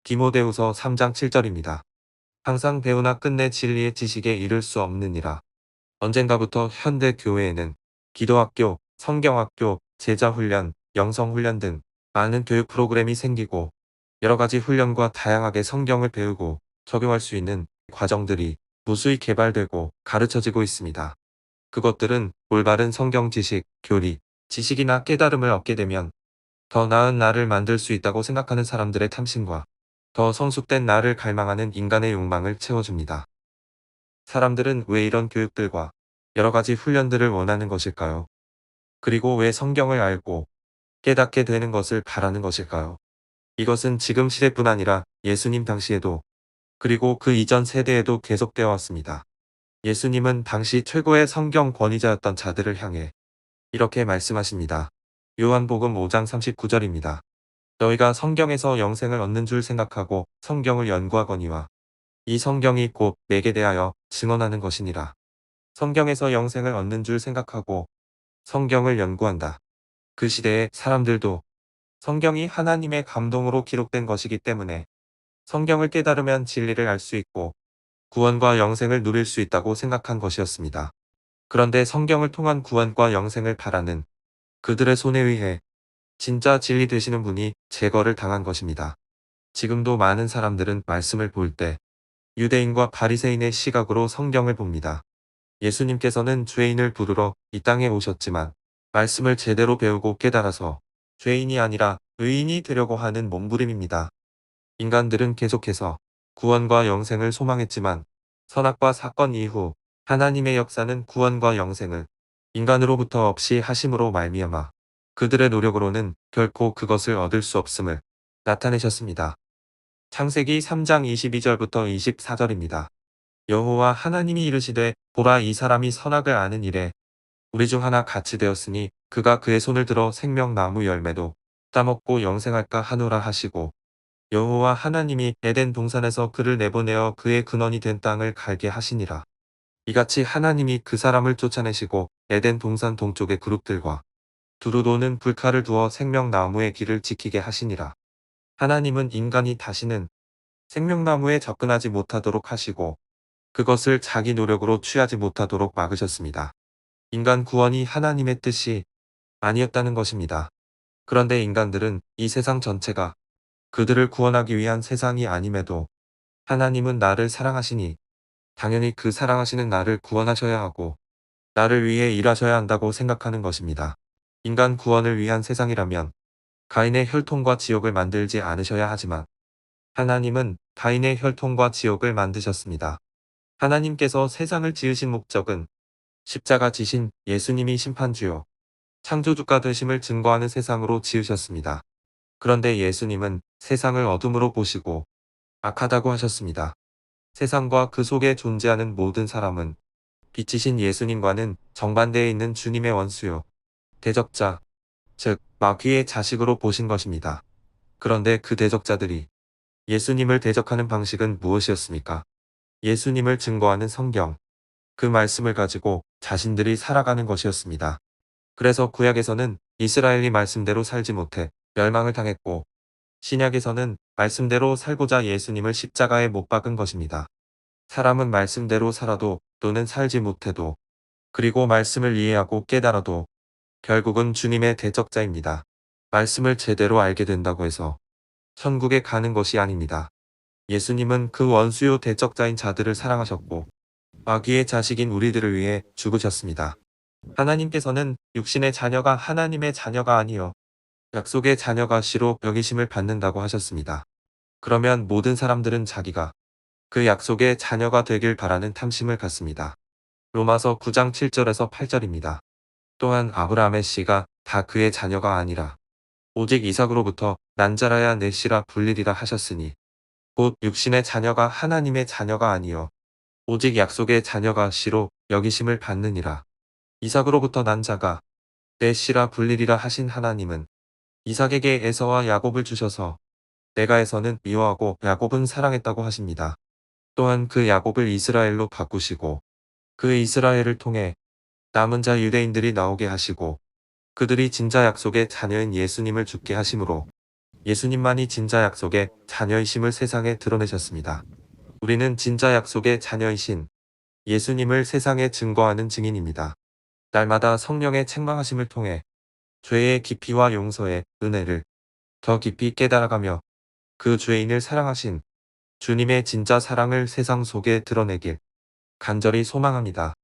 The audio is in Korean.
디모데후서 3장 7절입니다. 항상 배우나 끝내 진리의 지식에 이를 수 없느니라. 언젠가부터 현대 교회에는 기도학교, 성경학교, 제자훈련, 영성훈련 등 많은 교육 프로그램이 생기고 여러 가지 훈련과 다양하게 성경을 배우고 적용할 수 있는 과정들이 무수히 개발되고 가르쳐지고 있습니다. 그것들은 올바른 성경 지식, 교리, 지식이나 깨달음을 얻게 되면 더 나은 나를 만들 수 있다고 생각하는 사람들의 탐심과 더 성숙된 나를 갈망하는 인간의 욕망을 채워줍니다. 사람들은 왜 이런 교육들과 여러 가지 훈련들을 원하는 것일까요? 그리고 왜 성경을 알고 깨닫게 되는 것을 바라는 것일까요? 이것은 지금 시대뿐 아니라 예수님 당시에도 그리고 그 이전 세대에도 계속되어 왔습니다. 예수님은 당시 최고의 성경 권위자였던 자들을 향해 이렇게 말씀하십니다. 요한복음 5장 39절입니다. 너희가 성경에서 영생을 얻는 줄 생각하고 성경을 연구하거니와 이 성경이 곧 내게 대하여 증언하는 것이니라. 성경에서 영생을 얻는 줄 생각하고 성경을 연구한다. 그 시대의 사람들도 성경이 하나님의 감동으로 기록된 것이기 때문에 성경을 깨달으면 진리를 알 수 있고 구원과 영생을 누릴 수 있다고 생각한 것이었습니다. 그런데 성경을 통한 구원과 영생을 바라는 그들의 손에 의해 진짜 진리 되시는 분이 제거를 당한 것입니다. 지금도 많은 사람들은 말씀을 볼 때 유대인과 바리새인의 시각으로 성경을 봅니다. 예수님께서는 죄인을 부르러 이 땅에 오셨지만 말씀을 제대로 배우고 깨달아서 죄인이 아니라 의인이 되려고 하는 몸부림입니다. 인간들은 계속해서 구원과 영생을 소망했지만 선악과 사건 이후 하나님의 역사는 구원과 영생을 인간으로부터 없이 하심으로 말미암아 그들의 노력으로는 결코 그것을 얻을 수 없음을 나타내셨습니다. 창세기 3장 22절부터 24절입니다. 여호와 하나님이 이르시되 보라 이 사람이 선악을 아는 일에 우리 중 하나 같이 되었으니 그가 그의 손을 들어 생명나무 열매도 따먹고 영생할까 하노라 하시고 여호와 하나님이 에덴 동산에서 그를 내보내어 그의 근원이 된 땅을 갈게 하시니라. 이같이 하나님이 그 사람을 쫓아내시고 에덴 동산 동쪽의 그룹들과 두루 도는 불칼을 두어 생명나무의 길을 지키게 하시니라. 하나님은 인간이 다시는 생명나무에 접근하지 못하도록 하시고 그것을 자기 노력으로 취하지 못하도록 막으셨습니다. 인간 구원이 하나님의 뜻이 아니었다는 것입니다. 그런데 인간들은 이 세상 전체가 그들을 구원하기 위한 세상이 아님에도 하나님은 나를 사랑하시니 당연히 그 사랑하시는 나를 구원하셔야 하고 나를 위해 일하셔야 한다고 생각하는 것입니다. 인간 구원을 위한 세상이라면 가인의 혈통과 지옥을 만들지 않으셔야 하지만 하나님은 가인의 혈통과 지옥을 만드셨습니다. 하나님께서 세상을 지으신 목적은 십자가 지신 예수님이 심판주요 창조주가 되심을 증거하는 세상으로 지으셨습니다. 그런데 예수님은 세상을 어둠으로 보시고 악하다고 하셨습니다. 세상과 그 속에 존재하는 모든 사람은 빛이신 예수님과는 정반대에 있는 주님의 원수요 대적자, 즉 마귀의 자식으로 보신 것입니다. 그런데 그 대적자들이 예수님을 대적하는 방식은 무엇이었습니까? 예수님을 증거하는 성경, 그 말씀을 가지고 자신들이 살아가는 것이었습니다. 그래서 구약에서는 이스라엘이 말씀대로 살지 못해 멸망을 당했고 신약에서는 말씀대로 살고자 예수님을 십자가에 못 박은 것입니다. 사람은 말씀대로 살아도 또는 살지 못해도 그리고 말씀을 이해하고 깨달아도 결국은 주님의 대적자입니다. 말씀을 제대로 알게 된다고 해서 천국에 가는 것이 아닙니다. 예수님은 그 원수요 대적자인 자들을 사랑하셨고 마귀의 자식인 우리들을 위해 죽으셨습니다. 하나님께서는 육신의 자녀가 하나님의 자녀가 아니요 약속의 자녀가 씨로 여기심을 받는다고 하셨습니다. 그러면 모든 사람들은 자기가 그 약속의 자녀가 되길 바라는 탐심을 갖습니다. 로마서 9장 7절에서 8절입니다. 또한 아브라함의 씨가 다 그의 자녀가 아니라 오직 이삭으로부터 난 자라야 내 씨라 불리리라 하셨으니 곧 육신의 자녀가 하나님의 자녀가 아니요 오직 약속의 자녀가 씨로 여기심을 받느니라. 이삭으로부터 난 자가 내 씨라 불리리라 하신 하나님은 이삭에게 에서와 야곱을 주셔서 내가 에서는 미워하고 야곱은 사랑했다고 하십니다. 또한 그 야곱을 이스라엘로 바꾸시고 그 이스라엘을 통해 남은 자 유대인들이 나오게 하시고 그들이 진짜 약속의 자녀인 예수님을 죽게 하심으로 예수님만이 진짜 약속의 자녀이심을 세상에 드러내셨습니다. 우리는 진짜 약속의 자녀이신 예수님을 세상에 증거하는 증인입니다. 날마다 성령의 책망하심을 통해 죄의 깊이와 용서의 은혜를 더 깊이 깨달아가며 그 죄인을 사랑하신 주님의 진짜 사랑을 세상 속에 드러내길 간절히 소망합니다.